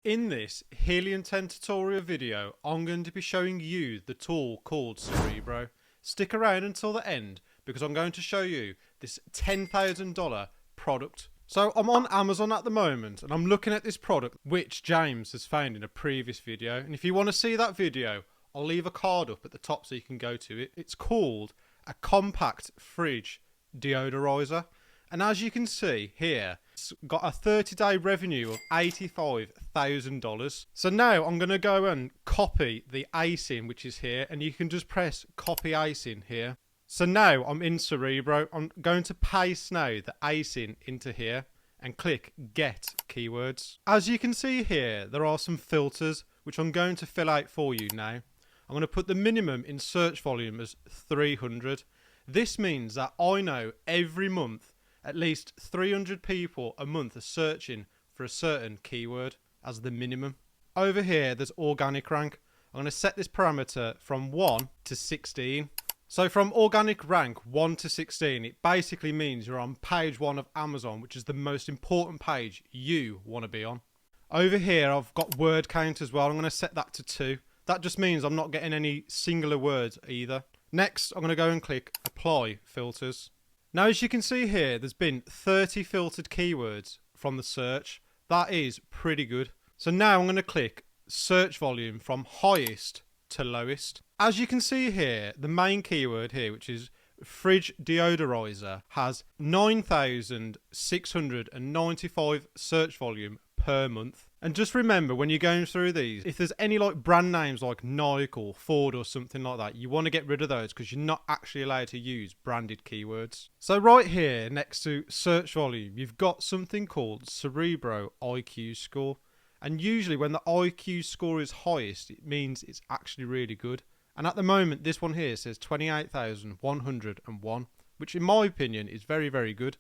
In this Helium 10 tutorial video, I'm going to be showing you the tool called Cerebro. Stick around until the end because I'm going to show you this $10,000 product. So I'm on Amazon at the moment and I'm looking at this product which James has found in a previous video. And if you want to see that video, I'll leave a card up at the top so you can go to it. It's called a compact fridge deodorizer. And as you can see here, it's got a 30-day revenue of $85,000. So now I'm going to go and copy the ASIN which is here, and you can just press copy ASIN here. So now I'm in Cerebro. I'm going to paste now the ASIN into here and click get keywords. As you can see here, there are some filters which I'm going to fill out for you now. I'm going to put the minimum in search volume as 300. This means that I know every month at least 300 people a month are searching for a certain keyword as the minimum. Over here there's organic rank. I'm going to set this parameter from 1 to 16. So from organic rank 1 to 16, it basically means you're on page 1 of Amazon, which is the most important page you want to be on. Over here I've got word count as well. I'm going to set that to 2. That just means I'm not getting any singular words either. Next I'm going to go and click apply filters. Now as you can see here, there's been 30 filtered keywords from the search. That is pretty good. So now I'm going to click search volume from highest to lowest. As you can see here, the main keyword here, which is fridge deodorizer, has 9,695 search volume per month. And just remember, when you're going through these, if there's any like brand names like Nike or Ford or something like that, you want to get rid of those because you're not actually allowed to use branded keywords. So right here next to search volume, you've got something called Cerebro IQ score. And usually when the IQ score is highest, it means it's actually really good. And at the moment, this one here says 28,101, which in my opinion is very, very good.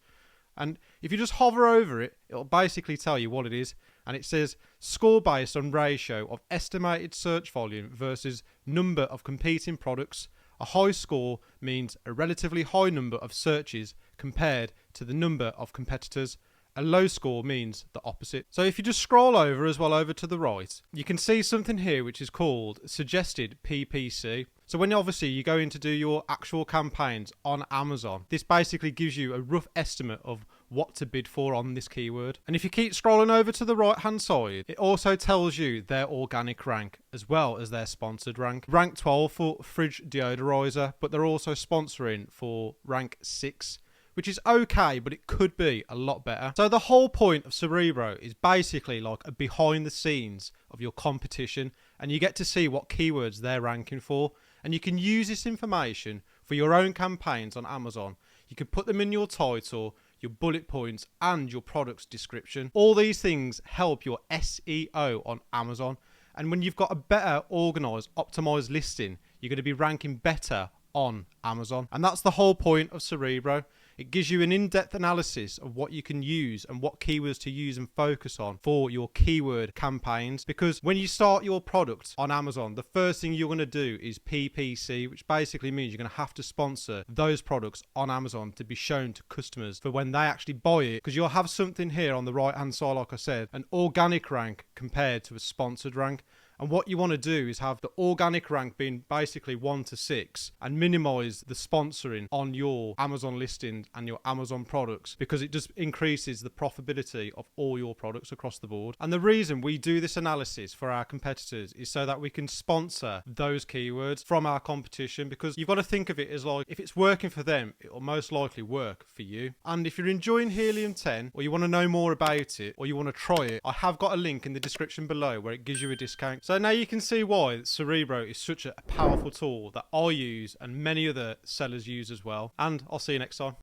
And if you just hover over it, it'll basically tell you what it is. And it says score based on ratio of estimated search volume versus number of competing products. A high score means a relatively high number of searches compared to the number of competitors. A low score means the opposite. So if you just scroll over as well over to the right, you can see something here which is called suggested PPC. So when obviously you go in to do your actual campaigns on Amazon, this basically gives you a rough estimate of what to bid for on this keyword. And if you keep scrolling over to the right hand side, it also tells you their organic rank as well as their sponsored rank. Rank 12 for fridge deodorizer, but they're also sponsoring for rank 6. Which is okay, but it could be a lot better. So the whole point of Cerebro is basically like a behind the scenes of your competition, and you get to see what keywords they're ranking for, and you can use this information for your own campaigns on Amazon. You can put them in your title, your bullet points, and your product's description. All these things help your SEO on Amazon, and when you've got a better organized, optimized listing, you're going to be ranking better on Amazon. And that's the whole point of Cerebro. It gives you an in-depth analysis of what you can use and what keywords to use and focus on for your keyword campaigns. Because when you start your product on Amazon, the first thing you're going to do is PPC, which basically means you're going to have to sponsor those products on Amazon to be shown to customers for when they actually buy it. Because you'll have something here on the right-hand side, like I said, an organic rank compared to a sponsored rank. And what you want to do is have the organic rank being basically 1 to 6 and minimize the sponsoring on your Amazon listings and your Amazon products, because it just increases the profitability of all your products across the board. And the reason we do this analysis for our competitors is so that we can sponsor those keywords from our competition, because you've got to think of it as like, if it's working for them, it will most likely work for you. And if you're enjoying Helium 10 or you want to know more about it or you want to try it, I have got a link in the description below where it gives you a discount. So now you can see why Cerebro is such a powerful tool that I use and many other sellers use as well. And I'll see you next time.